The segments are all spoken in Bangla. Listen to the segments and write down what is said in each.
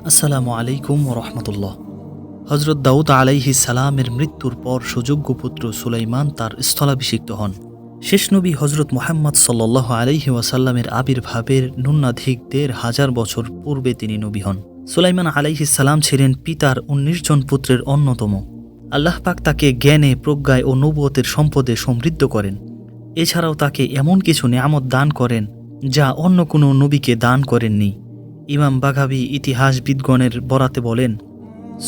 আসসালামু আলাইকুম রহমতুল্লাহ। হজরত দাউদ আলাইহিস সালামের মৃত্যুর পর সুযোগ্য পুত্র সুলাইমান তার স্থলাভিষিক্ত হন। শেষ নবী হজরত মুহাম্মদ সাল্লাল্লাহু আলাইহি ওয়াসাল্লামের আবির্ভাবের ন্যূনাধিক ১৫০০ বছর পূর্বে তিনি নবী হন। সুলাইমান আলাইহিস সালাম ছিলেন পিতার ১৯ জন পুত্রের অন্যতম। আল্লাহ পাক তাকে জ্ঞানে, প্রজ্ঞায় ও নবুয়তের সম্পদে সমৃদ্ধ করেন। এছাড়াও তাকে এমন কিছু নেয়ামত দান করেন যা অন্য কোনো নবীকে দান করেননি। ইমাম বাগাবী ইতিহাসবিদগণের বরাতে বলেন,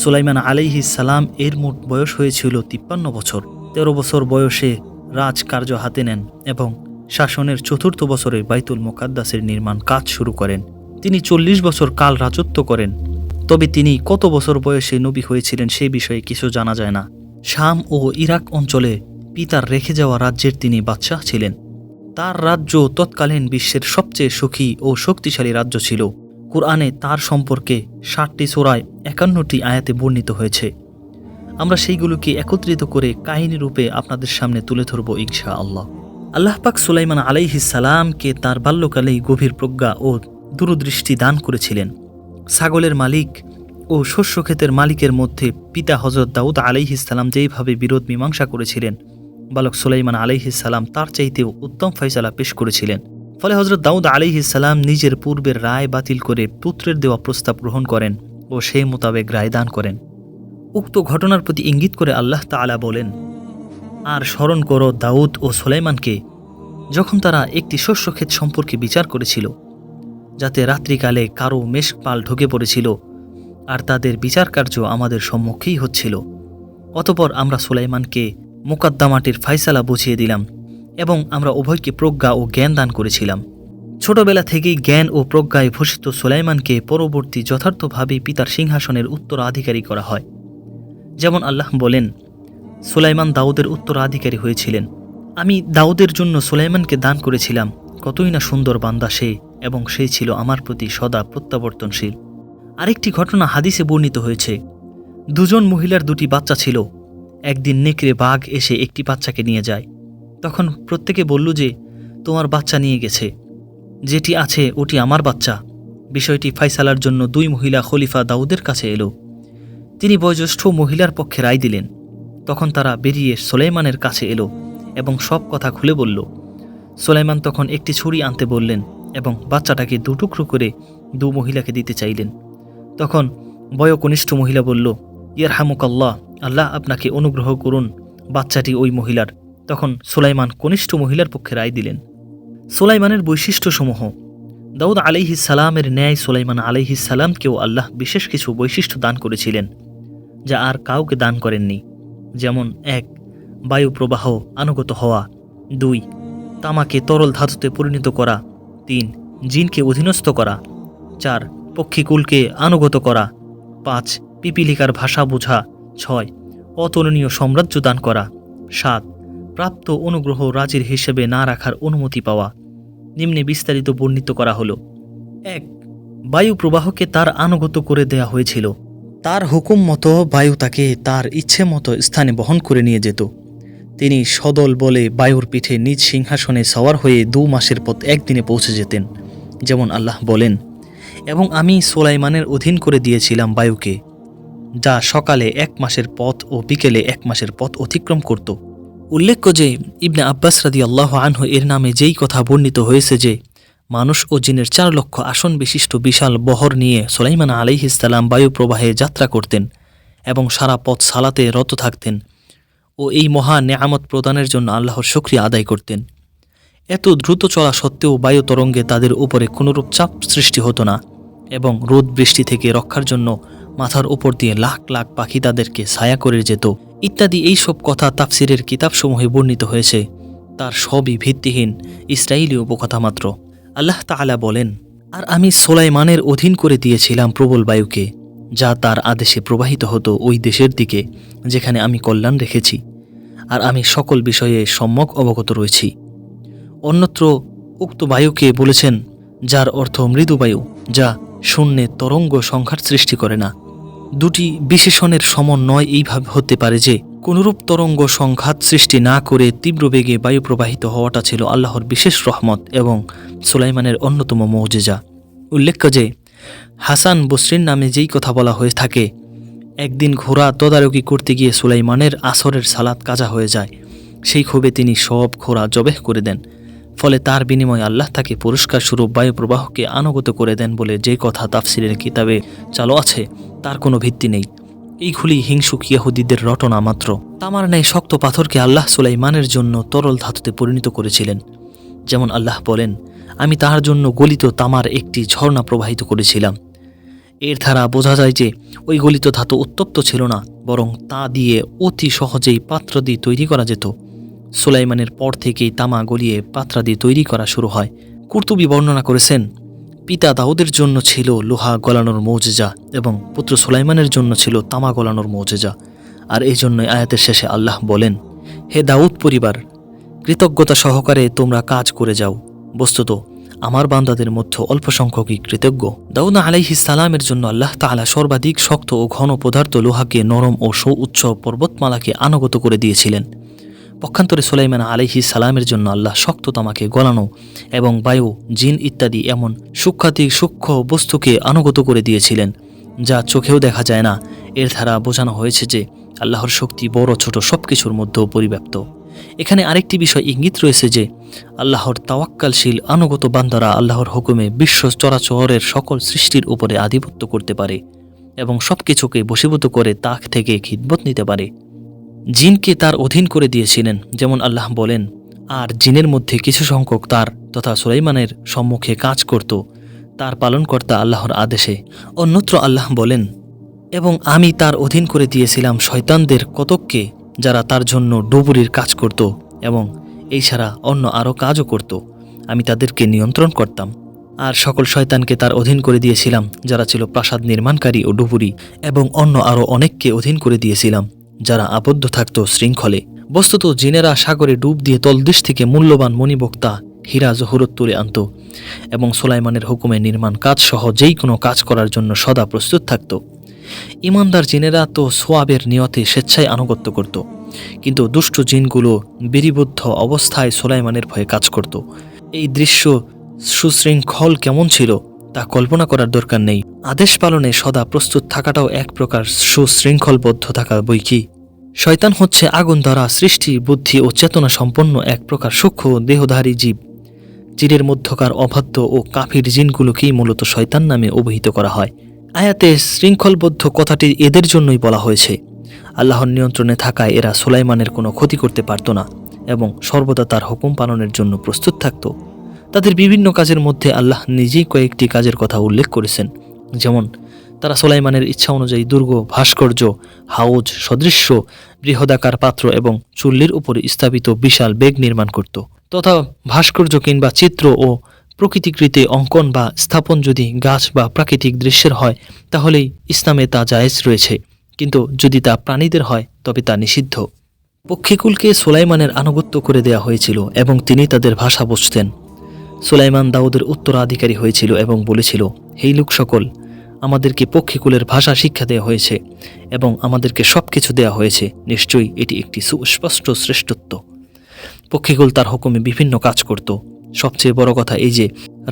সুলাইমান আলাইহিস সালাম এর মোট বয়স হয়েছিল ৫৩ বছর। ১৩ বছর বয়সে রাজকার্য হাতে নেন এবং শাসনের ৪র্থ বছরে বাইতুল মুকাদ্দাসের নির্মাণ কাজ শুরু করেন। তিনি ৪০ বছর কাল রাজত্ব করেন। তবে তিনি কত বছর বয়সে নবী হয়েছিলেন সে বিষয়ে কিছু জানা যায় না। শাম ও ইরাক অঞ্চলে পিতার রেখে যাওয়া রাজ্যের তিনি বাদশাহ ছিলেন। তার রাজ্য তৎকালীন বিশ্বের সবচেয়ে সুখী ও শক্তিশালী রাজ্য ছিল। কুরআনে তার সম্পর্কে ৬০টি সূরায় ৫১টি আয়াতে বর্ণিত হয়েছে। আমরা সেইগুলোকে একত্রিত করে কাহিনী রূপে আপনাদের সামনে তুলে ধরব ইনশাআল্লাহ। আল্লাহ পাক সুলাইমান আলাইহিস সালামকে তার বাল্যকালেই গভীর প্রজ্ঞা ও দূরদৃষ্টি দান করেছিলেন। ছাগলের মালিক ও শস্যক্ষেতের মালিকের মধ্যে পিতা হযরত দাউদ আলাইহিস সালাম যেইভাবে বিরোধ মীমাংসা করেছিলেন, বালক সুলাইমান আলাইহিস সালাম তার চাইতেও উত্তম ফয়সালা পেশ করেছিলেন। ফলে হযরত দাউদ আলাইহিস সালাম নিজের পূর্বের রায় বাতিল করে পুত্রের দেওয়া প্রস্তাব গ্রহণ করেন ও সেই মোতাবেক রায় দান করেন। উক্ত ঘটনার প্রতি ইঙ্গিত করে আল্লাহ তাআলা বলেন, আর স্মরণ করো দাউদ ও সুলাইমানকে যখন তারা একটি শস্যক্ষেত সম্পর্কে বিচার করেছিল, যাতে রাত্রিকালে কারো মেষপাল ঢুকে পড়েছিল, আর তাদের বিচার কার্য আমাদের সম্মুখেই হচ্ছিল। অতঃপর আমরা সুলাইমানকে মুকদ্দমাটির ফায়সালা বুঝিয়ে দিলাম এবং আমরা উভয়কে প্রজ্ঞা ও জ্ঞান দান করেছিলাম। ছোটবেলা থেকেই জ্ঞান ও প্রজ্ঞায় ভূষিত সুলাইমানকে পরবর্তী যথার্থভাবে পিতার সিংহাসনের উত্তরাধিকারী করা হয়। যেমন আল্লাহ বলেন, সুলাইমান দাউদের উত্তরাধিকারী হয়েছিলেন। আমি দাউদের জন্য সুলাইমানকে দান করেছিলাম। কতই না সুন্দর বান্দা সে, এবং সে ছিল আমার প্রতি সদা প্রত্যাবর্তনশীল। আরেকটি ঘটনা হাদিসে বর্ণিত হয়েছে। দুজন মহিলার 2টি বাচ্চা ছিল। একদিন নেকড়ে বাঘ এসে একটি বাচ্চাকে নিয়ে যায়। তখন প্রত্যেকে বলল যে, তোমার বাচ্চা নিয়ে গেছে, যেটি আছে ওটি আমার বাচ্চা। বিষয়টি ফায়সালার জন্য 2 মহিলা খলিফা দাউদের কাছে এলো। তিনি বয়োজ্যেষ্ঠ মহিলার পক্ষে রায় দিলেন। তখন তারা বেরিয়ে সুলাইমানের কাছে এলো এবং সব কথা খুলে বলল। সুলাইমান তখন একটি ছুরি আনতে বললেন এবং বাচ্চাটাকে 2 টুকরো করে 2 মহিলাকে দিতে চাইলেন। তখন বয়োকনিষ্ঠ মহিলা বলল, ইয়ারহামুকাল্লাহ, আল্লাহ আপনাকে অনুগ্রহ করুন, বাচ্চাটি ওই মহিলার। তখন সুলাইমান কনিষ্ঠ মহিলার পক্ষে রায় দিলেন। সুলাইমানের বৈশিষ্ট্যসমূহ। দাউদ আলাইহিস সালামের ন্যায় সুলাইমান আলাইহিস সালামকেও আল্লাহ বিশেষ কিছু বৈশিষ্ট্য দান করেছিলেন, যা আর কাউকে দান করেননি। যেমন 1. বায়ু প্রবাহ আনুগত হওয়া, 2. তামাকে তরল ধাতুতে পরিণত করা, 3. জিনকে অধীনস্থ করা, 4. পক্ষীকুলকে আনুগত করা, 5. পিপিলিকার ভাষা বোঝা, 6. অতুলনীয় সাম্রাজ্য দান করা, 7. প্রাপ্ত অনুগ্রহ রাজির হিসেবে না রাখার অনুমতি পাওয়া। নিম্নে বিস্তারিত বর্ণিত করা হলো। 1. বায়ু প্রবাহকে তার আনুগত করে দেয়া হয়েছিল। তার হুকুম মতো বায়ু তাকে তার ইচ্ছে মতো স্থানে বহন করে নিয়ে যেত। তিনি সদল বলে বায়ুর পিঠে নিজ সিংহাসনে সওয়ার হয়ে 2 মাসের পথ একদিনে পৌঁছে যেতেন। যেমন আল্লাহ বলেন, এবং আমি সুলাইমানের অধীন করে দিয়েছিলাম বায়ুকে, যা সকালে 1 মাসের পথ ও বিকেলে 1 মাসের পথ অতিক্রম করত। উল্লেখ্য যে ইবনে আব্বাস রাদিয়াল্লাহু আনহু এর নামে যেই কথা বর্ণিত হয়েছে যে মানুষ ও জিনের 4 লক্ষ আসন বিশিষ্ট বিশাল বহর নিয়ে সুলাইমান আলাইহিস সালাম বায়ু প্রবাহে যাত্রা করতেন এবং সারা পথ সালাতে রত থাকতেন ও এই মহা নেয়ামত প্রদানের জন্য আল্লাহর শুকরিয়া আদায় করতেন। এত দ্রুত চলা সত্ত্বেও বায়ু তরঙ্গে তাদের উপরে কোনরূপ চাপ সৃষ্টি হতো না এবং রোদ বৃষ্টি থেকে রক্ষার জন্য মাথার উপর দিয়ে লাখ লাখ পাখি তাদেরকে ছায়া করে যেত ইত্যাদি। এই সব কথা তাফসিরের কিতাবসমূহে বর্ণিত হয়েছে। তার সবই ভিত্তিহীন ইসরায়েলীয় উপকথা মাত্র। আল্লাহ তাআলা বলেন, আর আমি সুলাইমানের অধীন করে দিয়েছিলাম প্রবল বায়ুকে, যা তার আদেশে প্রবাহিত হতো ওই দেশের দিকে যেখানে আমি কল্যাণ রেখেছি, আর আমি সকল বিষয়ে সম্যক অবগত রয়েছি। অন্যত্র উক্ত বায়ুকে বলেছেন যার অর্থ মৃদু বায়ু, যা শূন্যে তরঙ্গ সংঘাত সৃষ্টি করে না। 2টি বিশেষণের সমন্বয় এইভাবে হতে পারে যে কোনরূপ তরঙ্গ সংঘাত সৃষ্টি না করে তীব্র বেগে বায়ু প্রবাহিত হওয়াটা ছিল আল্লাহর বিশেষ রহমত এবং সুলাইমানের অন্যতম মুজিজা। উল্লেখ্য যে হাসান বসরির নামে যেই কথা বলা হয়ে থাকে, একদিন ঘোড়া তদারকি করতে গিয়ে সুলাইমানের আসরের সালাত কাজা হয়ে যায়। সেই ক্ষোভে তিনি সব ঘোড়া জবেহ করে দেন। ফলে তার বিনিময়ে আল্লাহ তাকে পুরস্কার স্বরূপ বায়ু প্রবাহকে আনুগত করে দেন বলে যে কথা তাফসিরের কিতাবে চালু আছে, তার কোনো ভিত্তি নেই। এইগুলি হিংসুক ইহুদীদের রটনা মাত্র। তামার ন্যায় শক্ত পাথরকে আল্লাহ সুলাইমানের জন্য তরল ধাতুতে পরিণত করেছিলেন। যেমন আল্লাহ বলেন, আমি তাহার জন্য গলিত তামার একটি ঝর্ণা প্রবাহিত করেছিলাম। এর দ্বারা বোঝা যায় যে ওই গলিত ধাতু উত্তপ্ত ছিল না, বরং তা দিয়ে অতি সহজেই পাত্রাদি তৈরি করা যেত। সুলাইমানের পর থেকেই তামা গলিয়ে পাত্রাদি তৈরি করা শুরু হয়। কুরতুবী বর্ণনা করেছেন, পিতা দাউদের জন্য ছিল লোহা গলানোর মৌজেজা এবং পুত্র সুলাইমানের জন্য ছিল তামা গলানোর মৌজেজা। আর এই জন্যই আয়াতের শেষে আল্লাহ বলেন, হে দাউদ পরিবার, কৃতজ্ঞতা সহকারে তোমরা কাজ করে যাও। বস্তুত আমার বান্দাদের মধ্যে অল্প সংখ্যকই কৃতজ্ঞ। দাউদ আলাইহিস সালামের জন্য আল্লাহ তাআলা সর্বাধিক শক্ত ও ঘন পদার্থ লোহাকে নরম ও সুউচ্চ পর্বতমালাকে আনুগত করে দিয়েছিলেন। পক্ষান্তরে সুলাইমান আলাইহিস সালামের জন্য আল্লাহ শক্ত তামাকে গলানো এবং বায়ু, জিন ইত্যাদি এমন সূক্ষ্মাতি সূক্ষ্ম বস্তুকে আনুগত করে দিয়েছিলেন যা চোখেও দেখা যায় না। এর দ্বারা বোঝানো হয়েছে যে আল্লাহর শক্তি বড় ছোট সবকিছুর মধ্যেও পরিব্যাপ্ত। এখানে আরেকটি বিষয় ইঙ্গিত রয়েছে যে আল্লাহর তাওয়াক্কালশীল আনুগত বান্দারা আল্লাহর হুকুমে বিশ্ব চরাচরের সকল সৃষ্টির উপরে আধিপত্য করতে পারে এবং সবকিছুকে বশীভূত করে তা থেকে খিদমত নিতে পারে। জিনকে তার অধীন করে দিয়েছিলেন, যেমন আল্লাহ বলেন, আর জিনের মধ্যে কিছু সংখ্যক তার তথা সুলাইমানের সম্মুখে কাজ করত তার পালনকর্তা আল্লাহর আদেশে। অন্যত্র আল্লাহ বলেন, এবং আমি তার অধীন করে দিয়েছিলাম শয়তানদের কতককে, যারা তার জন্য ডুবুরির কাজ করত এবং এই ছাড়া অন্য আরও কাজও করত। আমি তাদেরকে নিয়ন্ত্রণ করতাম। আর সকল শয়তানকে তার অধীন করে দিয়েছিলাম, যারা ছিল প্রাসাদ নির্মাণকারী ও ডুবুরি, এবং অন্য আরও অনেককে অধীন করে দিয়েছিলাম যারা আবদ্ধ থাকত শৃঙ্খলে। বস্তুত জিনেরা সাগরে ডুব দিয়ে তলদেশ থেকে মূল্যবান মণিবক্তা, হীরা জহুরত তুলে আনত এবং সুলাইমানের হুকুমে নির্মাণ কাজ সহ যেই কোনো কাজ করার জন্য সদা প্রস্তুত থাকত। ইমানদার জিনেরা তো সোয়াবের নিয়তে স্বেচ্ছায় আনুগত্য করত, কিন্তু দুষ্ট জিনগুলো বিধিবদ্ধ অবস্থায় সুলাইমানের ভয়ে কাজ করত। এই দৃশ্য সুশৃঙ্খল কেমন ছিল তা কল্পনা করার দরকার নেই। আদেশ পালনে সদা প্রস্তুত থাকাটাও এক প্রকার সুশৃঙ্খলবদ্ধ থাকা বই কি। শয়তান হচ্ছে আগুন দ্বারা সৃষ্টি, বুদ্ধি ও চেতনা সম্পন্ন এক প্রকার সূক্ষ্ম দেহধারী জীব। জিনের মধ্যকার অবাধ্য ও কাফির জিনগুলোকেই মূলত শয়তান নামে অভিহিত করা হয়। আয়াতে শৃঙ্খলবদ্ধ কথাটি এদের জন্যই বলা হয়েছে। আল্লাহর নিয়ন্ত্রণে থাকায় এরা সুলাইমানের কোনো ক্ষতি করতে পারত না এবং সর্বদা তার হুকুম পালনের জন্য প্রস্তুত থাকত। তাদের বিভিন্ন কাজের মধ্যে আল্লাহ নিজেই কয়েকটি কাজের কথা উল্লেখ করেছেন, যেমন তারা সুলাইমানের ইচ্ছা অনুযায়ী দুর্গ, ভাস্কর্য, হাউজ সদৃশ্য বৃহদাকার পাত্র এবং চুল্লির উপরে স্থাপিত বিশাল বেগ নির্মাণ করত। তথা ভাস্কর্য কিংবা চিত্র ও প্রকৃতিকৃতে অঙ্কন বা স্থাপন যদি গাছ বা প্রাকৃতিক দৃশ্যের হয় তাহলেই ইসলামে তা জায়েজ রয়েছে, কিন্তু যদি তা প্রাণীদের হয় তবে তা নিষিদ্ধ। পক্ষীকুলকে সুলাইমানের আনুগত্য করে দেয়া হয়েছিল এবং তিনি তাদের ভাষা বুঝতেন। সুলাইমান দাউদের উত্তরাধিকারী হয়েছিল এবং বলেছিল, হে লোক সকল, আমাদেরকে পক্ষীকুলের ভাষা শিক্ষা দেওয়া হয়েছে এবং আমাদেরকে সবকিছু দেওয়া হয়েছে। নিশ্চয়ই এটি একটি সুস্পষ্ট শ্রেষ্ঠত্ব। পক্ষীকুল তার হুকুমে বিভিন্ন কাজ করত। সবচেয়ে বড় কথা এই যে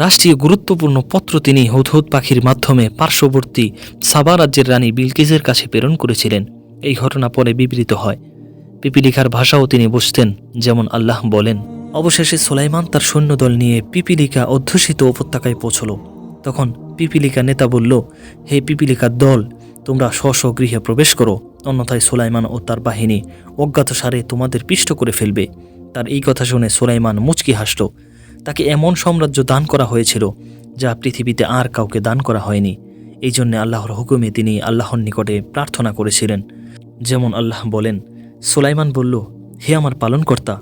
রাষ্ট্রীয় গুরুত্বপূর্ণ পত্র তিনি হুদহুদ পাখির মাধ্যমে পার্শ্ববর্তী সাবা রাজ্যের রানী বিলকিসের কাছে প্রেরণ করেছিলেন। এই ঘটনা পরে বিবৃত হয়। পিপিলিকার ভাষাও তিনি বুঝতেন, যেমন আল্লাহ বলেন, অবশেষে সুলাইমান তার সৈন্যদল নিয়ে পিপিলিকা অধ্যুষিত উপত্যকায় পৌঁছল। তখন পিপিলিকা নেতা বলল, হে পিপিলিকার দল, তোমরা স্ব গৃহে প্রবেশ করো, অন্যথায় সুলাইমান ও তার বাহিনী অজ্ঞাতসারে তোমাদের পিষ্ট করে ফেলবে। তার এই কথা শুনে সুলাইমান মুচকি হাসল। তাকে এমন সাম্রাজ্য দান করা হয়েছিল যা পৃথিবীতে আর কাউকে দান করা হয়নি। এই জন্যে আল্লাহর হুকুমে তিনি আল্লাহর নিকটে প্রার্থনা করেছিলেন। যেমন আল্লাহ বলেন, সুলাইমান বলল, হে আমার পালনকর্তা,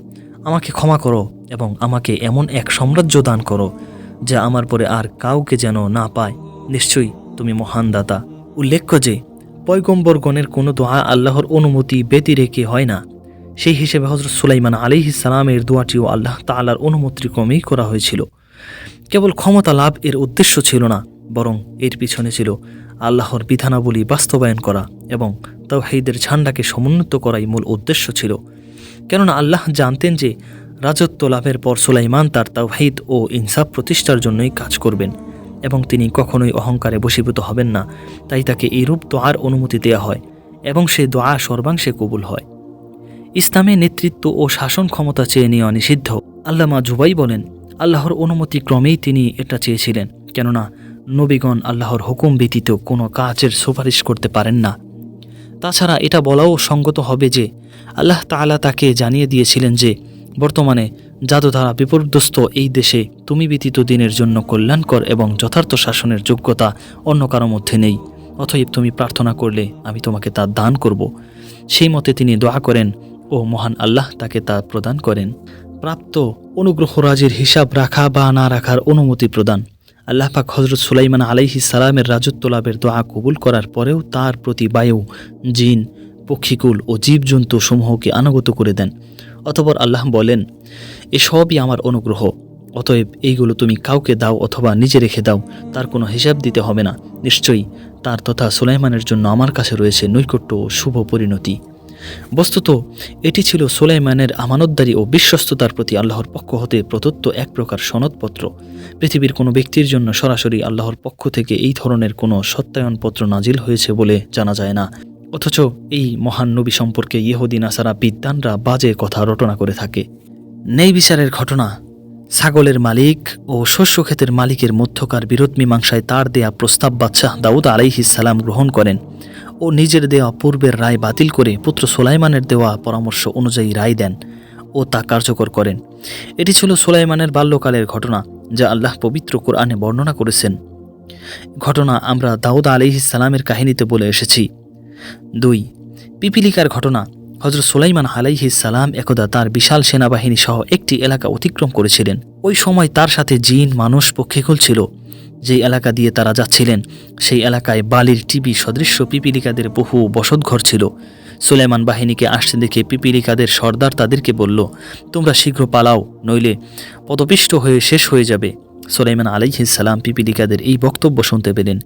আমাকে ক্ষমা করো এবং আমাকে এমন এক সাম্রাজ্য দান করো যা আমার পরে আর কাউকে যেন না পায়। নিশ্চয়ই তুমি মহান দাতা। উল্লেখ্য যে পয়গম্বরগণের কোনো দোয়া আল্লাহর অনুমতি ব্যতি রেখে হয় না। সেই হিসেবে হযরত সুলাইমান আলাইহিস সালামের দোয়াটিও আল্লাহ তাআলার অনুমতিক্রমেই করা হয়েছিল। কেবল ক্ষমতা লাভ এর উদ্দেশ্য ছিল না, বরং এর পিছনে ছিল আল্লাহর বিধানাবলী বাস্তবায়ন করা এবং তাওহীদের ঝান্ডাকে সমুন্নত করাই মূল উদ্দেশ্য ছিল। কেননা আল্লাহ জানতেন যে রাজত্ব লাভের পর সুলাইমান তার তাওহীদ ও ইনসাফ প্রতিষ্ঠার জন্যই কাজ করবেন। এবং তিনি কখনোই অহংকারে বশীভূত হবেন না, তাই তাকে এইরূপ দোয়ার অনুমতি দেয়া হয় এবং সে দোয়া সর্বাংশে কবুল হয়। ইসলামে নেতৃত্ব ও শাসন ক্ষমতা চেয়ে নেওয়া নিষিদ্ধ। আল্লামা জুবাই বলেন, আল্লাহর অনুমতি ক্রমেই তিনি এটা চেয়েছিলেন, কেননা নবীগণ আল্লাহর হুকুম ব্যতীত কোনো কাজের সুপারিশ করতে পারেন না। তাছাড়া এটা বলাও সঙ্গত হবে যে আল্লাহ তাআলা তাকে জানিয়ে দিয়েছিলেন যে বর্তমানে জাদু দ্বারা বিপর্যস্ত এই দেশে তুমি ব্যতীত দিনের জন্য কল্যাণকর এবং যথার্থ শাসনের যোগ্যতা অন্য কারো মধ্যে নেই, অতএব তুমি প্রার্থনা করলে আমি তোমাকে তা দান করব। সেই মতে তিনি দোয়া করেন ও মহান আল্লাহ তাকে তা প্রদান করেন। প্রাপ্ত অনুগ্রহরাজির হিসাব রাখা বা না রাখার অনুমতি প্রদান। আল্লাহ পাক হযরত সুলাইমান আলাইহিস সালামের রাজত্ব লাভের দোয়া কবুল করার পরেও তার প্রতি বায়ু, জিন, পক্ষীকুল ও জীবজন্তু সমূহকে আনুগত করে দেন। অতঃপর আল্লাহ বলেন, এসবই আমার অনুগ্রহ, অতএব এইগুলো তুমি কাউকে দাও অথবা নিজে রেখে দাও, তার কোনো হিসাব দিতে হবে না। নিশ্চয়ই তার তথা সুলাইমানের জন্য আমার কাছে রয়েছে নৈকট্য ও শুভ পরিণতি। বস্তুত এটি ছিল সুলাইমানের আমানতদারি ও বিশ্বস্ততার প্রতি আল্লাহর পক্ষ হতে প্রদত্ত এক প্রকার সনদপত্র। পৃথিবীর কোনো ব্যক্তির জন্য সরাসরি আল্লাহর পক্ষ থেকে এই ধরনের কোনো সত্যায়নপত্র নাজিল হয়েছে বলে জানা যায় না। অথচ এই মহান নবী সম্পর্কে ইহুদি নাসারা বিদ্বানরা বাজে কথা রটনা করে থাকে। ন্যায় বিচারের ঘটনা। ছাগলের মালিক ও শস্যক্ষেতের মালিকের মধ্যকার বিরোধ মীমাংসায় তার দেয়া প্রস্তাব বাদশাহ দাউদ আলাইহিস সালাম গ্রহণ করেন ও নিজের দেওয়া পূর্বের রায় বাতিল করে পুত্র সুলাইমানের দেওয়া পরামর্শ অনুযায়ী রায় দেন ও তা কার্যকর করেন। এটি ছিল সুলাইমানের বাল্যকালের ঘটনা, যা আল্লাহ পবিত্র কোরআনে বর্ণনা করেছেন। ঘটনা আমরা দাউদ আলাইহিস সালামের কাহিনীতে বলে এসেছি। 2. পিপিলিকার ঘটনা। হযরত সুলাইমান আলাইহিস সালাম একদা তার বিশাল সেনাবাহিনী সহ একটি এলাকা অতিক্রম করেছিলেন। ওই সময় তার সাথে জিন, মানুষ, পক্ষীকুল ছিল। যেই এলাকা দিয়ে তারা যাচ্ছিলেন সেই এলাকায় বালির টিবি সদৃশ্য পিপিলিকাদের বহু বসতঘর ছিল। সুলাইমান বাহিনীকে আসতে দেখে পিপিলিকাদের সর্দার তাদেরকে বলল, তোমরা শীঘ্র পালাও, নইলে পদপিষ্ট হয়ে শেষ হয়ে যাবে। সুলাইমান আলাইহিস সালাম পিপিলিকাদের এই বক্তব্য শুনতে পেলেন।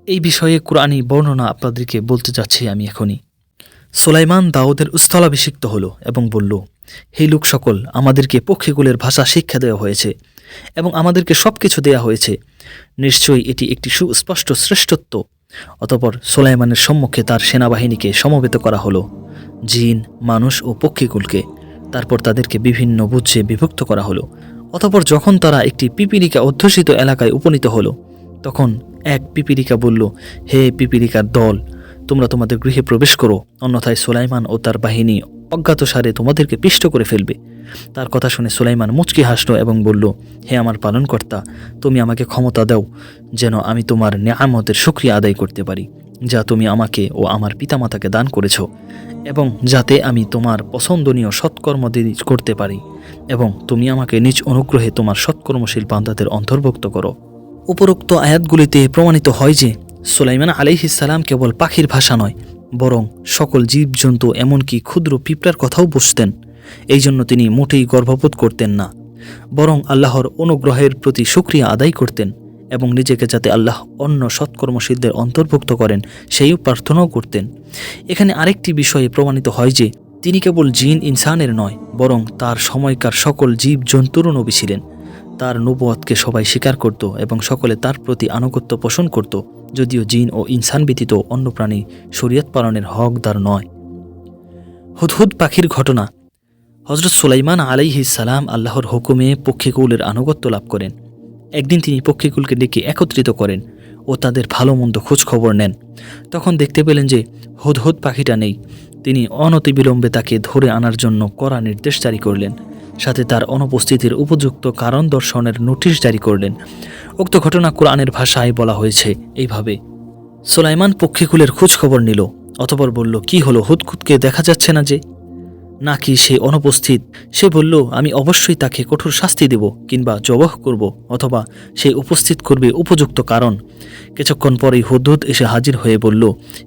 এই বিষয়ে কুরআনী বর্ণনা আপনাদেরকে বলতে যাচ্ছি আমি এখনই। সুলাইমান দাউদের স্থলাভিষিক্ত হল এবং বলল, হে লোক সকল, আমাদেরকে পক্ষীকুলের ভাষা শিক্ষা দেওয়া হয়েছে এবং আমাদেরকে সবকিছু দেয়া হয়েছে। নিশ্চয়ই এটি একটি সুস্পষ্ট শ্রেষ্ঠত্ব। অতঃপর সুলাইমানের সম্মুখে তার সেনাবাহিনীকে সমবেত করা হলো, জিন, মানুষ ও পক্ষীকুলকে। তারপর তাদেরকে বিভিন্ন বুঝে বিভক্ত করা হলো। অতঃপর যখন তারা একটি পিপিলিকা অধ্যুষিত এলাকায় উপনীত হলো, তখন এক পিপিলিকা বলল, হে পিপিলিকার দল, তোমরা তোমাদের গৃহে প্রবেশ করো, অন্যথায় সুলাইমান ও তার বাহিনী অজ্ঞাতসারে তোমাদেরকে পিষ্ট করে ফেলবে। তার কথা শুনে সুলাইমান মুচকি হাসল এবং বলল, হে আমার পালনকর্তা, তুমি আমাকে ক্ষমতা দাও যেন আমি তোমার নেয়ামতের শুকরিয়া আদায় করতে পারি, যা তুমি আমাকে ও আমার পিতামাতাকে দান করেছ, এবং যাতে আমি তোমার পছন্দনীয় সৎকর্ম করতে পারি, এবং তুমি আমাকে নিজ অনুগ্রহে তোমার সৎকর্মশীল বান্দাদের অন্তর্ভুক্ত করো। উপরোক্ত আয়াতগুলিতে প্রমাণিত হয় যে সুলাইমান আলাইহিস সালাম কেবল পাখির ভাষা নয়, বরং সকল জীবজন্তু এমনকি ক্ষুদ্র পিঁপড়ার কথাও বুঝতেন। এই জন্য তিনি মোটেই গর্ববোধ করতেন না, বরং আল্লাহর অনুগ্রহের প্রতি শুকরিয়া আদায় করতেন এবং নিজেকে যাতে আল্লাহ অন্য সৎকর্মশীলদের অন্তর্ভুক্ত করেন সেই প্রার্থনাও করতেন। এখানে আরেকটি বিষয়ে প্রমাণিত হয় যে তিনি কেবল জিন ইনসানের নয়, বরং তার সময়কার সকল জীবজন্তুরও নবী ছিলেন। তার নবুয়তকে সবাই স্বীকার করত এবং সকলে তার প্রতি আনুগত্য পোষণ করত, যদিও জিন ও ইনসান ব্যতীত অন্য প্রাণী শরীয়ত পালনের হকদার নয়। হুদহুদ পাখির ঘটনা। হযরত সুলাইমান আলাইহিস সালাম আল্লাহর হুকুমে পক্ষীকুলের আনুগত্য লাভ করেন। একদিন তিনি পক্ষীকুলকে ডেকে একত্রিত করেন ও তাদের ভালো মন্দ খোঁজ খবর নেন। তখন দেখতে পেলেন যে হুদহুদ পাখিটা নেই। তিনি অনতিবিলম্বে তাকে ধরে আনার জন্য কড়া নির্দেশ জারি করলেন, সাথে তার অনুপস্থিতির উপযুক্ত কারণ দর্শনের নোটিশ জারি করলেন। উক্ত ঘটনা কোরআনের ভাষায় বলা হয়েছে এইভাবে, সুলাইমান পক্ষীকুলের খোঁজ খবর নিল, অতঃপর বলল, কি হলো, হুদহুদকে দেখা যাচ্ছে না যে? নাকি সে অনুপস্থিত? সে বলল, আমি অবশ্যই তাকে কঠোর শাস্তি দেব কিংবা জবহ করব, অথবা সে উপস্থিত করবে উপযুক্ত কারণ। কিছুক্ষণ পরেই হুদহুদ এসে হাজির হয়ে বলল,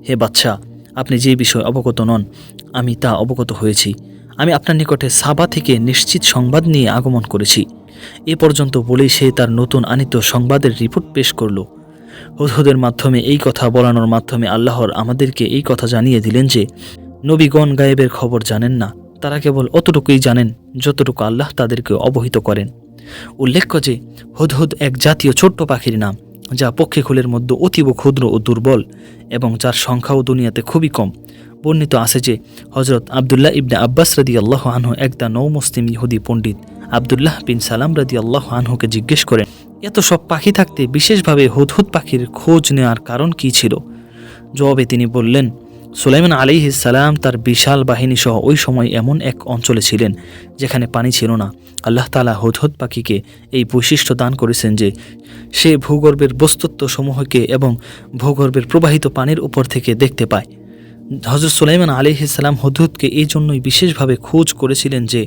হে বাদশাহ, আপনি যে বিষয় অবগত নন আমি তা অবগত হয়েছি। আমি আপনার নিকটে সাবা থেকে নিশ্চিত সংবাদ নিয়ে আগমন করেছি। এ পর্যন্ত বলেই সে তার নতুন আনিত সংবাদের রিপোর্ট পেশ করল। হুদহুদের মাধ্যমে এই কথা বলানোর মাধ্যমে আল্লাহর আমাদেরকে এই কথা জানিয়ে দিলেন যে নবীগণ গায়েবের খবর জানেন না, তারা কেবল অতটুকুই জানেন যতটুকু আল্লাহ তাদেরকে অবহিত করেন। উল্লেখ্য যে হুদহুদ এক জাতীয় ছোট্ট পাখির নাম, যা পক্ষীকুলের মধ্যে অতীব ক্ষুদ্র ও দুর্বল এবং যার সংখ্যাও দুনিয়াতে খুবই কম। বর্ণিত আছে যে হজরত আবদুল্লাহ ইবনে আব্বাস রাদিয়াল্লাহু আনহু একদা নৌ মুসলিম ইহুদি পণ্ডিত আবদুল্লাহ বিন সালাম রাদিয়াল্লাহু আনহুকে জিজ্ঞেস করেন, এত সব পাখি থাকতে বিশেষভাবে হুদহুদ পাখির খোঁজ নেওয়ার কারণ কী ছিল? জবাবে তিনি বললেন, সুলাইমান আলাইহিস সালাম তার বিশাল বাহিনী সহ ওই সময় এমন এক অঞ্চলে ছিলেন যেখানে পানি ছিল না। আল্লাহ তাআলা হুদহুদ পাখিকে এই বৈশিষ্ট্য দান করেছেন যে সে ভূগর্ভের বস্তুত্ব সমূহকে এবং ভূগর্ভের প্রবাহিত পানির উপর থেকে দেখতে পায়। হযরত সুলাইমান আলাইহিস সালাম হুদহুদকে এই জন্যই বিশেষভাবে খোঁজ করেছিলেন যে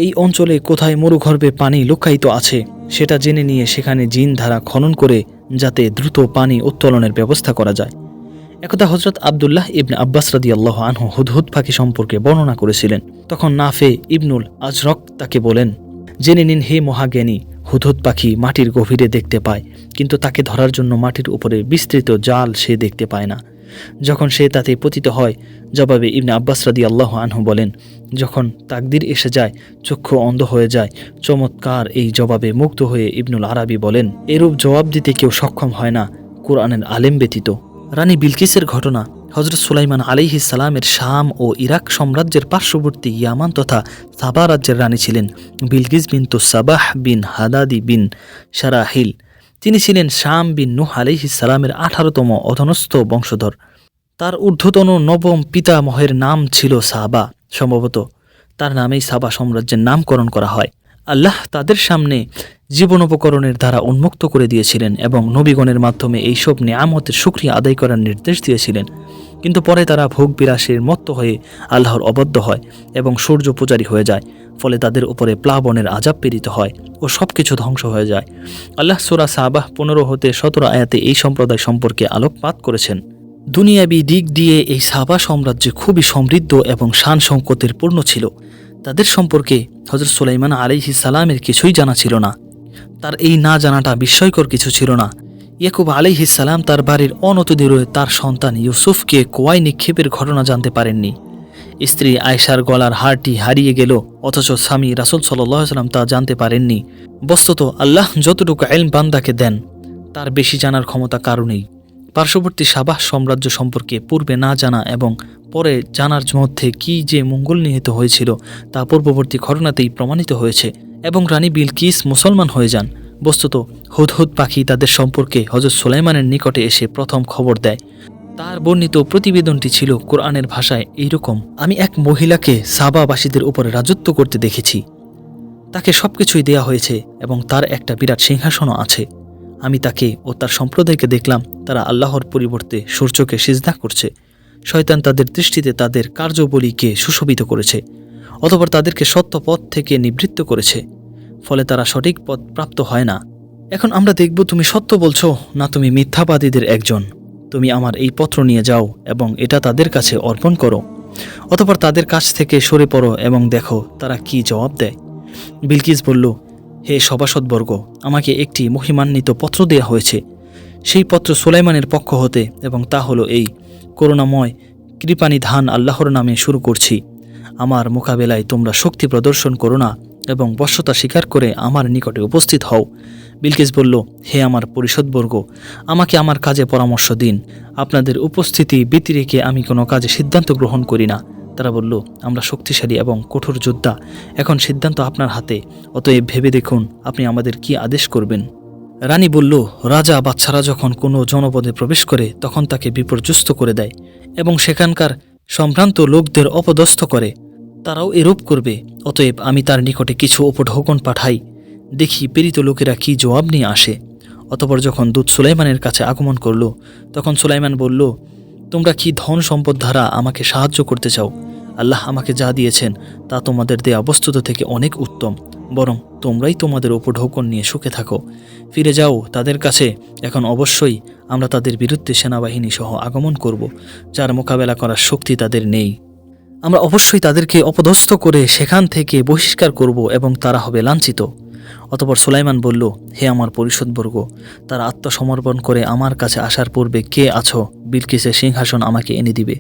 এই অঞ্চলে কোথায় মরুগর্ভে পানি লুকায়িত আছে সেটা জেনে নিয়ে সেখানে জিন ধারা খনন করে যাতে দ্রুত পানি উত্তোলনের ব্যবস্থা করা যায়। একদা হজরত আবদুল্লাহ ইবনে আব্বাস রাদিয়াল্লাহু আনহু হুদহুদ পাখি সম্পর্কে বর্ণনা করেছিলেন। তখন নাফে ইবনুল আজরক তাকে বলেন, জেনে নিন হে মহাজ্ঞানী, হুদহুদ পাখি মাটির গভীরে দেখতে পায়, কিন্তু তাকে ধরার জন্য মাটির উপরে বিস্তৃত জাল সে দেখতে পায় না। যখন সে তাতে পতিত হয়, জবাবে ইবনে আব্বাস রাদিয়াল্লাহু আনহু বলেন, যখন তাকদীর এসে যায় চক্ষু অন্ধ হয়ে যায়। চমৎকার এই জবাবে মুগ্ধ হয়ে ইবনুল আরাবী বলেন, এরূপ জবাব দিতে কেউ সক্ষম হয় না কুরআনের আলেম ব্যতীত। রানী বিলকিসের ঘটনা। হজরত সুলাইমান আলাইহিস সালামের শাম ও ইরাক সাম্রাজ্যের পার্শ্ববর্তী ইয়ামান তথা সাবা রাজ্যের রানী ছিলেন বিলকিস বিনতু সাবাহ বিন হাদাদি বিন শারাহিল। তিনি ছিলেন শাম বিন নূহ আলাইহিস সালামের 18তম অধনস্থ বংশধর। তার ঊর্ধ্বতন নবম পিতামহের নাম ছিল সাবা। সম্ভবত তার নামেই সাবা সাম্রাজ্যের নামকরণ করা হয়। আল্লাহ তাদের সামনে জীবনোপকরণের দ্বারা উন্মুক্ত করে দিয়েছিলেন এবং নবীগণের মাধ্যমে এইসব নেয়ামতের শুকরিয়া আদায় করার নির্দেশ দিয়েছিলেন। কিন্তু পরে তারা ভোগ বিলাসের মত্ত হয়ে আল্লাহর অবদ্ধ হয় এবং সূর্য পূজারী হয়ে যায়। ফলে তাদের উপরে প্লাবনের আযাব প্রেরিত হয় ও সবকিছু ধ্বংস হয়ে যায়। আল্লাহ সূরা সাবাহ 15 হতে 17 আয়াতে এই সম্প্রদায় সম্পর্কে আলোকপাত করেছেন। দুনিয়াবি দিক দিয়ে এই সাবা সাম্রাজ্য খুবই সমৃদ্ধ এবং শান শৌকতের পূর্ণ ছিল। তাদের সম্পর্কে হযরত সুলাইমান আলাইহিস সালামের কিছুই জানা ছিল না। তার এই না জানাটা বিস্ময়কর কিছু ছিল না। ইয়াকুব আলাইহিস সালাম তার বাড়ির অনতিদূরে তার সন্তান ইউসুফকে কুয়ায় নিক্ষেপের ঘটনা জানতে পারেননি। স্ত্রী আয়েশার গলার হারটি হারিয়ে গেল, অথচ স্বামী রাসূল সাল্লাল্লাহু আলাইহি ওয়াসাল্লাম তা জানতে পারেননি। বস্তুত আল্লাহ যতটুকু ইলম বান্দাকে দেন তার বেশি জানার ক্ষমতা কারো নেই। পার্শ্ববর্তী সাবাহ সাম্রাজ্য সম্পর্কে পূর্বে না জানা এবং পরে জানার মধ্যে কি যে মঙ্গল নিহিত হয়েছিল তা পূর্ববর্তী ঘটনাতেই প্রমাণিত হয়েছে এবং রানী বিলকিস মুসলমান হয়ে যান। বস্তুত হুদহুদ পাখি তাদের সম্পর্কে হযরত সুলাইমানের নিকটে এসে প্রথম খবর দেয়। তার বর্ণিত প্রতিবেদনটি ছিল কোরআনের ভাষায় এইরকম, আমি এক মহিলাকে সাবাবাসীদের উপরে রাজত্ব করতে দেখেছি। তাকে সবকিছুই দেয়া হয়েছে এবং তার একটা বিরাট সিংহাসনও আছে। আমি তাকে ও তার সম্প্রদায়কে দেখলাম তারা আল্লাহর পরিবর্তে সূর্যকে সিজদা করছে। শয়তান তাদের দৃষ্টিতে তাদের কার্যবলীকে সুশোভিত করেছে, অতঃপর তাদেরকে সত্য পথ থেকে নিবৃত্ত করেছে, ফলে তারা সঠিক পথ প্রাপ্ত হয় না। এখন আমরা দেখব তুমি সত্য বলছো না তুমি মিথ্যাবাদীদের একজন। তুমি আমার এই পত্র নিয়ে যাও এবং এটা তাদের কাছে অর্পণ করো। অতঃপর তাদের কাছ থেকে সরে পড়ো এবং দেখো তারা কি জবাব দেয়। বিলকিস বলল, হে সভাসদবর্গ, আমাকে একটি মহিমান্বিত পত্র দেয়া হয়েছে। সেই পত্র সুলাইমানের পক্ষ হতে এবং তা হলো এই, করুণাময় কৃপানিধান আল্লাহর নামে শুরু করছি। আমার মোকাবেলায় তোমরা শক্তি প্রদর্শন করো না এবং বশ্যতা স্বীকার করে আমার নিকটে উপস্থিত হও। বিলকিস বলল, হে আমার পরিষদবর্গ, আমাকে আমার কাজে পরামর্শ দিন। আপনাদের উপস্থিতি ব্যতিরেকে আমি কোনো কাজে সিদ্ধান্ত গ্রহণ করি না। তারা বলল, আমরা শক্তিশালী এবং কঠোর যোদ্ধা, এখন সিদ্ধান্ত আপনার হাতে, অতএব ভেবে দেখুন আপনি আমাদের কি আদেশ করবেন। রানী বলল, রাজা বাচ্চারা যখন কোনো জনপদে প্রবেশ করে তখন তাকে বিপর্যস্ত করে দেয় এবং সেখানকার সম্ভ্রান্ত লোকদের অপদস্থ করে, তারাও এরূপ করবে। অতএব আমি তার নিকটে কিছু উপঢৌকন পাঠাই, দেখি প্রেরিত লোকেরা কি জবাব নিয়ে আসে। অতঃপর যখন দূত সুলাইমানের কাছে আগমন করল তখন সুলাইমান বলল, তোমরা কি ধন সম্পদ দ্বারা আমাকে সাহায্য করতে চাও? আল্লাহ আমাকে যা দিয়েছেন তা তোমাদের দেয়া বস্তুত থেকে অনেক উত্তম, বরং তোমরাই তোমাদের উপঢৌকন নিয়ে সুখে থাকো। ফিরে যাও তাদের কাছে। এখন অবশ্যই আমরা তাদের বিরুদ্ধে সেনাবাহিনী সহ আগমন করব, যার মোকাবেলা করার শক্তি তাদের নেই। আমরা অবশ্যই তাদেরকে অপদস্থ করে সেখান থেকে বহিষ্কার করব এবং তারা হবে লাঞ্ছিত। অতঃপর সুলাইমান বলল, হে আমার পরিষদবর্গ, তারা আত্মসমর্পণ করে আমার কাছে আসার পূর্বে কে আছো বিলকিসের সিংহাসন আমাকে এনে দিবে।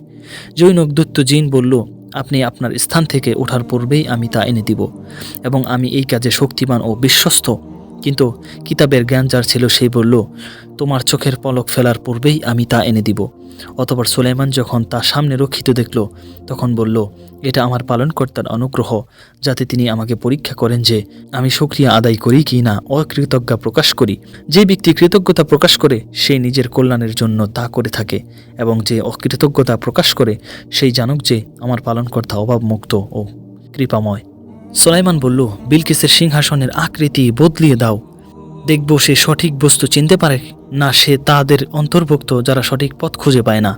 জৈনক দূত জিন বলল, আপনি আপনার স্থান থেকে ওঠার পূর্বেই আমি তা এনে দিব এবং আমি এই কাজে শক্তিমান ও বিশ্বস্ত। কিন্তু কিতাবের জ্ঞান যার ছিল সেই বলল, তোমার চোখের পলক ফেলার পূর্বেই আমি তা এনে দিব। অতঃপর সুলাইমান যখন তা সামনে রক্ষিত দেখল তখন বলল, এটা আমার পালনকর্তার অনুগ্রহ, যাতে তিনি আমাকে পরীক্ষা করেন যে আমি শুকরিয়া আদায় করি কি না অকৃতজ্ঞতা প্রকাশ করি। যে ব্যক্তি কৃতজ্ঞতা প্রকাশ করে সেই নিজের কল্যাণের জন্য তা করে থাকে, এবং যে অকৃতজ্ঞতা প্রকাশ করে সেই জানুক যে আমার পালনকর্তা অভাবমুক্ত ও কৃপাময়। সুলাইমান বলল, বিলকিসের সিংহাসনের আকৃতি বদলিয়ে দাও, দেখব সে সঠিক বস্তু চিনতে পারে না সে তাদের অন্তর্ভুক্ত যারা সঠিক পথ খুঁজে পায় না।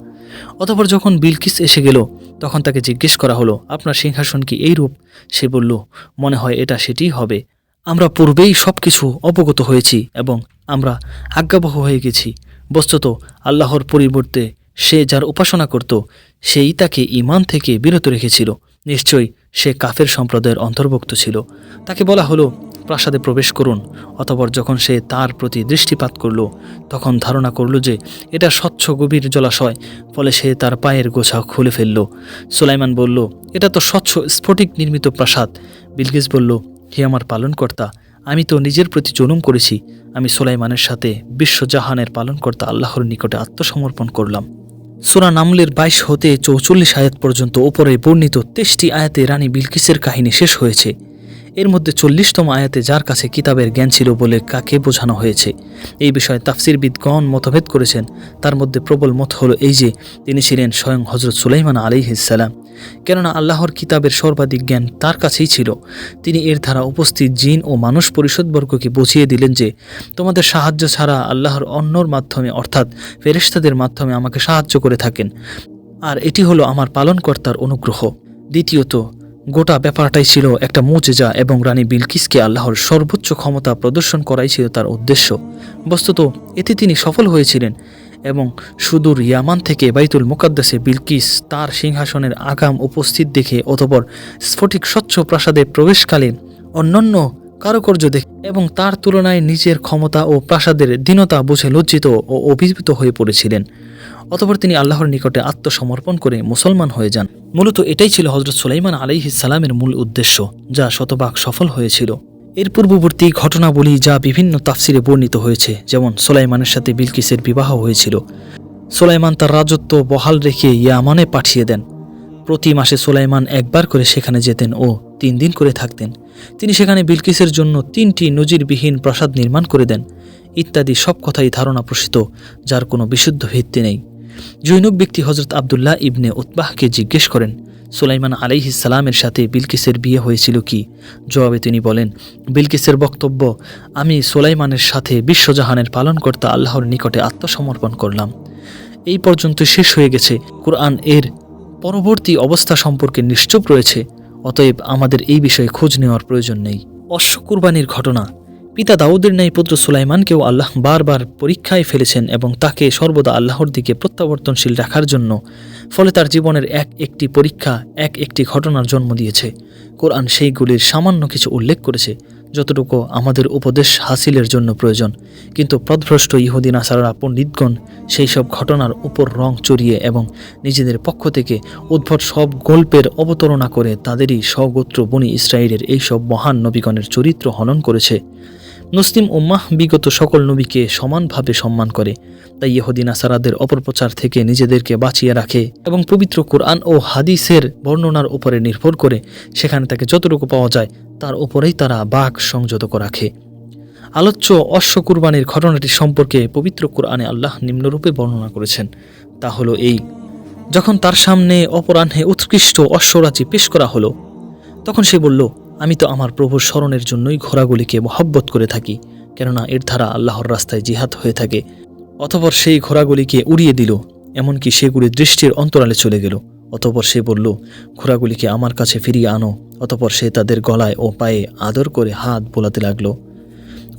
অতঃপর যখন বিলকিস এসে গেল তখন তাকে জিজ্ঞেস করা হলো, আপনার সিংহাসন কি এই রূপ? সে বলল, মনে হয় এটা সেটিই হবে। আমরা পূর্বেই সব কিছু অবগত হয়েছি এবং আমরা আজ্ঞাবহ হয়ে গেছি। বস্তুত আল্লাহর পরিবর্তে সে যার উপাসনা করত সেই তাকে ঈমান থেকে বিরত রেখেছিল। নিশ্চয়ই সে কাফের সম্প্রদায়ের অন্তর্ভুক্ত ছিল। তাকে বলা হলো, প্রাসাদে প্রবেশ করুন। অতঃপর যখন সে তার প্রতি দৃষ্টিপাত করল তখন ধারণা করল যে এটা স্বচ্ছ গভীর জলাশয়, ফলে সে তার পায়ের গোছা খুলে ফেলল। সুলাইমান বলল, এটা তো স্বচ্ছ স্ফটিক নির্মিত প্রাসাদ। বিলকিস বলল, হে আমার পালনকর্তা, আমি তো নিজের প্রতি জুলুম করেছি। আমি সুলাইমানের সাথে বিশ্বজাহানের পালনকর্তা আল্লাহর নিকটে আত্মসমর্পণ করলাম। সূরা নামলের 22 হতে 44 আয়াত পর্যন্ত উপরে বর্ণিত 23টি আয়াতে রানী বিলকিসের কাহিনী শেষ হয়েছে। এর মধ্যে 40তম আয়াতে যার কাছে কিতাবের জ্ঞান ছিল বলে কাকে বোঝানো হয়েছে এই বিষয়ে তাফসিরবিদগণ মতভেদ করেছেন। তার মধ্যে প্রবল মত হলো এই যে তিনি ছিলেন স্বয়ং হযরত সুলাইমান আলাইহিস সালাম, কেননা আল্লাহর কিতাবের সর্বাধিক জ্ঞান তার কাছেই ছিল। তিনি এর দ্বারা উপস্থিত জিন ও মানুষ পরিষদবর্গকে বুঝিয়ে দিলেন যে তোমাদের সাহায্য ছাড়া আল্লাহর অন্যর মাধ্যমে অর্থাৎ ফেরেশতাদের মাধ্যমে আমাকে সাহায্য করে থাকেন, আর এটি হলো আমার পালনকর্তার অনুগ্রহ। দ্বিতীয়ত, গোটা ব্যাপারটাই ছিল একটা মুজিজা এবং রানী বিলকিসকে আল্লাহর সর্বোচ্চ ক্ষমতা প্রদর্শন করাই ছিল তার উদ্দেশ্য। বস্তুত এতে তিনি সফল হয়েছিলেন এবং সুদূর ইয়ামান থেকে বাইতুল মুকাদ্দাসে বিলকিস তার সিংহাসনের আগাম উপস্থিত দেখে অতঃপর স্ফটিক স্বচ্ছ প্রাসাদে প্রবেশকালে অন্যান্য কারুকার্য দেখে এবং তার তুলনায় নিজের ক্ষমতা ও প্রাসাদের দীনতা বুঝে লজ্জিত ও অভিভূত হয়ে পড়েছিলেন। অতঃপর তিনি আল্লাহর নিকটে আত্মসমর্পণ করে মুসলমান হয়ে যান। মূলত এটাই ছিল হযরত সুলাইমান আলাইহিস সালামের মূল উদ্দেশ্য, যা শতভাগ সফল হয়েছিল। এর পূর্ববর্তী ঘটনাবলী যা বিভিন্ন তাফসিরে বর্ণিত হয়েছে, যেমন সুলাইমানের সাথে বিলকিসের বিবাহ হয়েছিল। সুলাইমান তার রাজত্ব বহাল রেখে ইয়ামানে পাঠিয়ে দেন। প্রতি মাসে সুলাইমান একবার করে সেখানে যেতেন ও 3 দিন করে থাকতেন। তিনি সেখানে বিলকিসের জন্য 3টি নজিরবিহীন প্রাসাদ নির্মাণ করে দেন ইত্যাদি সব কথাই ধারণা প্রসূত, যার কোনো বিশুদ্ধ ভিত্তি নেই। জৈনক ব্যক্তি হযরত আবদুল্লাহ ইবনে উতবাহকে জিজ্ঞেস করেন, সুলাইমান আলাইহিস সালামের সাথে বিলকিসের বিয়ে হয়েছিল কি? জবাবে তিনি বলেন, বিলকিসের বক্তব্য, আমি সুলাইমানের সাথে বিশ্বজাহানের পালনকর্তা আল্লাহর নিকটে আত্মসমর্পণ করলাম। এই পর্যন্ত শেষ হয়ে গেছে। কুরআন এর পরবর্তী অবস্থা সম্পর্কে নিশ্চুপ রয়েছে, অতএব আমাদের এই বিষয়ে খোঁজ নেওয়ার প্রয়োজন নেই। অশ্ব কুরবানির ঘটনা। পিতা দাউদের ন্যায় পুত্র সুলাইমানকেও আল্লাহ বারবার পরীক্ষায় ফেলেছেন এবং তাকে সর্বদা আল্লাহর দিকে প্রত্যাবর্তনশীল রাখার জন্য, ফলে তার জীবনের এক একটি পরীক্ষা এক একটি ঘটনার জন্ম দিয়েছে। কোরআন সেইগুলির সামান্য কিছু উল্লেখ করেছে যতটুকু আমাদের উপদেশ হাসিলের জন্য প্রয়োজন, কিন্তু পথভ্রষ্ট ইহুদি নাসারা পণ্ডিতগণ সেই সব ঘটনার উপর রং চড়িয়ে এবং নিজেদের পক্ষ থেকে উদ্ভট সব গল্পের অবতারণা করে তাদেরই স্বগোত্র বনি ইসরায়েলের এই সব মহান নবীগণের চরিত্র হনন করেছে। মুসলিম উম্মাহ বিগত সকল নবীকে সমানভাবে সম্মান করে, তাই ইহুদি নাসারাদের অপপ্রচার থেকে নিজেদেরকে বাঁচিয়ে রাখে এবং পবিত্র কুরআন ও হাদিসের বর্ণনার উপরে নির্ভর করে সেখানে তাকে যতটুকু পাওয়া যায় তার উপরেই তারা বাক সংযত রাখে। আলোচ্য অশ্ব কুরবানির ঘটনাটি সম্পর্কে পবিত্র কুরআনে আল্লাহ নিম্নরূপে বর্ণনা করেছেন, তা হলো এই: যখন তার সামনে অপরাহ্নে উৎকৃষ্ট অশ্বরাজি পেশ করা হলো, তখন সে বলল, আমি তো আমার প্রভুর স্মরণের জন্যই ঘোড়াগুলিকে মহব্বত করে থাকি, কেননা এর দ্বারা আল্লাহর রাস্তায় জিহাদ হয়ে থাকে। অতঃপর সেই ঘোড়াগুলিকে উড়িয়ে দিল, এমনকি সেগুলি দৃষ্টির অন্তরালে চলে গেল। অতঃপর সে বলল, ঘোড়াগুলিকে আমার কাছে ফিরিয়ে আনো। অতঃপর সে তাদের গলায় ও পায়ে আদর করে হাত বোলাতে লাগলো।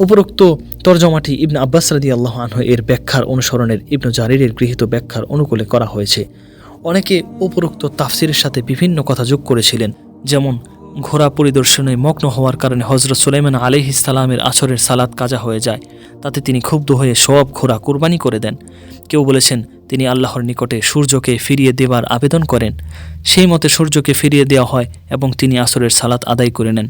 উপরোক্ত তর্জমাটি ইবনে আব্বাস রাদিয়াল্লাহু আনহু এর ব্যাখ্যার অনুসরণের ইবনে জারিরের গৃহীত ব্যাখ্যার অনুকূলে করা হয়েছে। অনেকে উপরোক্ত তাফসিরের সাথে বিভিন্ন কথা যোগ করেছিলেন, যেমন ঘোড়া পরিদর্শনে মগ্ন হওয়ার কারণে হযরত সুলাইমান আলাইহিস সালামের আসরের সালাত কাজা হয়ে যায়, তাতে তিনি ক্ষুব্ধ হয়ে সব ঘোড়া কুরবানি করে দেন। কেউ বলেছেন তিনি আল্লাহর নিকটে সূর্যকে ফিরিয়ে দেবার আবেদন করেন, সেই মতে সূর্যকে ফিরিয়ে দেওয়া হয় এবং তিনি আসরের সালাত আদায় করে নেন।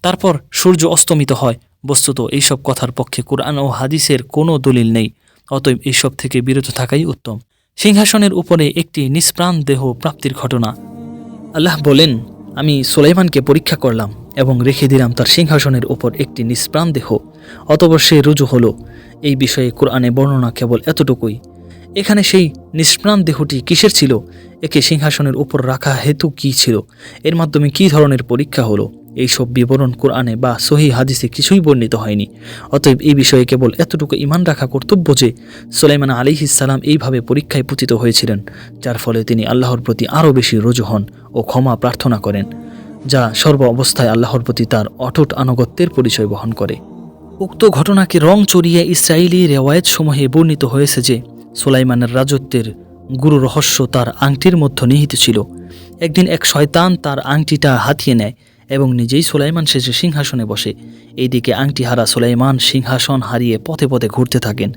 তারপর সূর্য অস্তমিত হয়, বস্তুত এইসব কথার পক্ষে কুরআন ও হাদিসের কোনো দলিল নেই, অতএব এইসব থেকে বিরত থাকাই উত্তম। সিংহাসনের উপরে একটি নিষ্প্রাণ দেহ প্রাপ্তির ঘটনা। আল্লাহ বলেন, আমি সুলাইমানকে পরীক্ষা করলাম এবং রেখে দিলাম তার সিংহাসনের উপর একটি নিষ্প্রাণ দেহ, অতঃপর সে রুজু হলো। এই বিষয়ে কোরআনে বর্ণনা কেবল এতটুকুই। এখানে সেই নিষ্প্রাণ দেহটি কিসের ছিল, একে সিংহাসনের উপর রাখা হেতু কী ছিল, এর মাধ্যমে কী ধরনের পরীক্ষা হলো, এইসব বিবরণ কোরআনে বা সহিহ হাদিসে কিছুই বর্ণিত হয়নি। অতএব এই বিষয়ে কেবল এতটুকু ঈমান রাখা কর্তব্য যে সুলাইমান আলাইহিস সালাম এইভাবে পরীক্ষায় পতিত হয়েছিলেন, যার ফলে তিনি আল্লাহর প্রতি আরও বেশি রুজু হন ও ক্ষমা প্রার্থনা করেন, যা সর্ব অবস্থায় আল্লাহর প্রতি তার অটুট আনুগত্যের পরিচয় বহন করে। উক্ত ঘটনাকে রং চড়িয়ে ইসরায়েলি রেওয়ায়েত সমূহে বর্ণিত হয়েছে যে সুলাইমানের রাজত্বের গুরু রহস্য তার আংটির মধ্যে নিহিত ছিল। একদিন এক শয়তান তার আংটিটা হাতিয়ে নেয় এবং নিজেই সুলাইমান শেষে সিংহাসনে বসে। এইদিকে আংটি হারা সুলাইমান সিংহাসন হারিয়ে পথে পথে ঘুরতে থাকেন।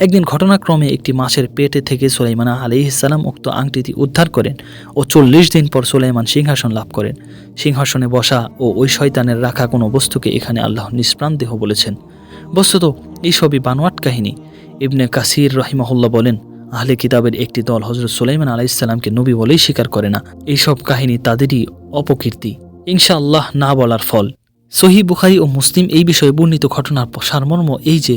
একদিন ঘটনাক্রমে একটি মাছের পেটে থেকে সুলাইমান আলাইহিস সালাম উক্ত আংটিটি উদ্ধার করেন ও ৪০ দিন পর সুলাইমান সিংহাসন লাভ করেন। সিংহাসনে বসা ও ওই শয়তানের রাখা কোনো বস্তুকে এখানে আল্লাহ নিষ্প্রাণ দেহ বলেছেন। বস্তুত এইসবই বানোয়াট কাহিনী। ইবনে কাসির রহিমাহুল্লাহ বলেন, আহলে কিতাবের একটি দল হযরত সুলাইমান আলাইহিস সালামকে নবী বলেই স্বীকার করে না। এইসব কাহিনী তাদেরই অপকীর্তি, ইনশাআল্লাহ না বলার ফল। সহিহ বুখারী ও মুসলিম এই বিষয়ে বর্ণিত ঘটনার সারমর্ম এই যে,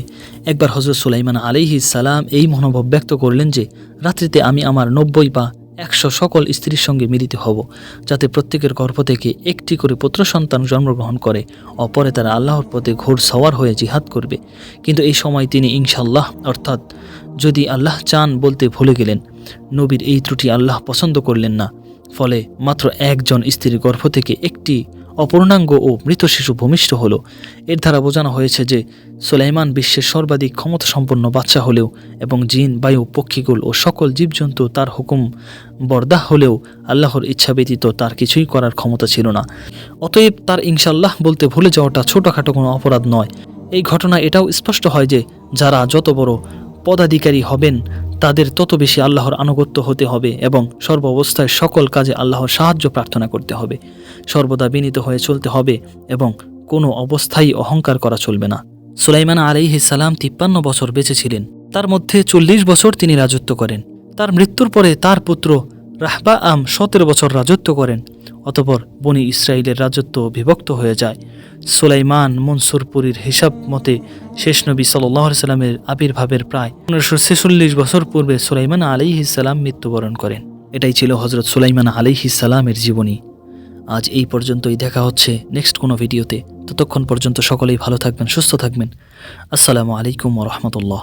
একবার হযরত সুলাইমান আলাইহিস সালাম এই মনোভাব ব্যক্ত করলেন যে রাত্রিতে আমি আমার ৯০ বা ১০০ সকল স্ত্রীর সঙ্গে মিলিত হব, যাতে প্রত্যেকের গর্ভ থেকে একটি করে পুত্র সন্তান জন্মগ্রহণ করে, অপরে তারা আল্লাহর পথে ঘোর সওয়ার হয়ে জিহাদ করবে। কিন্তু এই সময় তিনি ইনশাআল্লাহ অর্থাৎ যদি আল্লাহ চান বলতে ভুলে গেলেন। নবীর এই ত্রুটি আল্লাহ পছন্দ করলেন না, ফলে মাত্র একজন স্ত্রীর গর্ভ থেকে একটি অপূর্ণাঙ্গ ও মৃত শিশু ভূমিষ্ঠ হলো। এর দ্বারা বোঝানো হয়েছে যে সুলাইমান বিশ্বের সর্বাধিক ক্ষমতাসম্পন্ন বাদশা হলেও এবং জিন, বায়ু, পক্ষীকুল ও সকল জীবজন্তু তার হুকুম বরদাহ হলেও আল্লাহর ইচ্ছা ব্যতীত তার কিছুই করার ক্ষমতা ছিল না। অতএব তার ইনশাআল্লাহ বলতে ভুলে যাওয়াটা ছোটোখাটো কোনো অপরাধ নয়। এই ঘটনা এটাও স্পষ্ট হয় যে যারা যত বড় পদাধিকারী হবেন তাদের তত বেশি আল্লাহর আনুগত্য হতে হবে এবং সর্ব অবস্থায় সকল কাজে আল্লাহর সাহায্য প্রার্থনা করতে হবে, সর্বদা বিনীত হয়ে চলতে হবে এবং কোনো অবস্থায় অহংকার করা চলবে না। সুলাইমান আলাইহিস সালাম ৫৩ বছর বেঁচে ছিলেন, তার মধ্যে ৪০ বছর তিনি রাজত্ব করেন। তার মৃত্যুর পরে তার পুত্র রাহবাআম ১৭ বছর রাজত্ব করেন। অতঃপর বনি ইসরায়েলের রাজত্ব বিভক্ত হয়ে যায়। সুলাইমান মনসুরপুরীর হিসাব মতে শেষ নবী সাল্লাল্লাহু আলাইহি সাল্লামের আবির্ভাবের প্রায় ১৫৪৬ বছর পূর্বে সুলাইমান আলাইহিস সালাম মৃত্যুবরণ করেন। এটাই ছিল হযরত সুলাইমান আলাইহিস সালামের জীবনী। আজ এই পর্যন্তই, দেখা হচ্ছে নেক্সট কোনো ভিডিওতে। ততক্ষণ পর্যন্ত সকলেই ভালো থাকবেন, সুস্থ থাকবেন। আসসালামু আলাইকুম ওয়া রাহমাতুল্লাহ।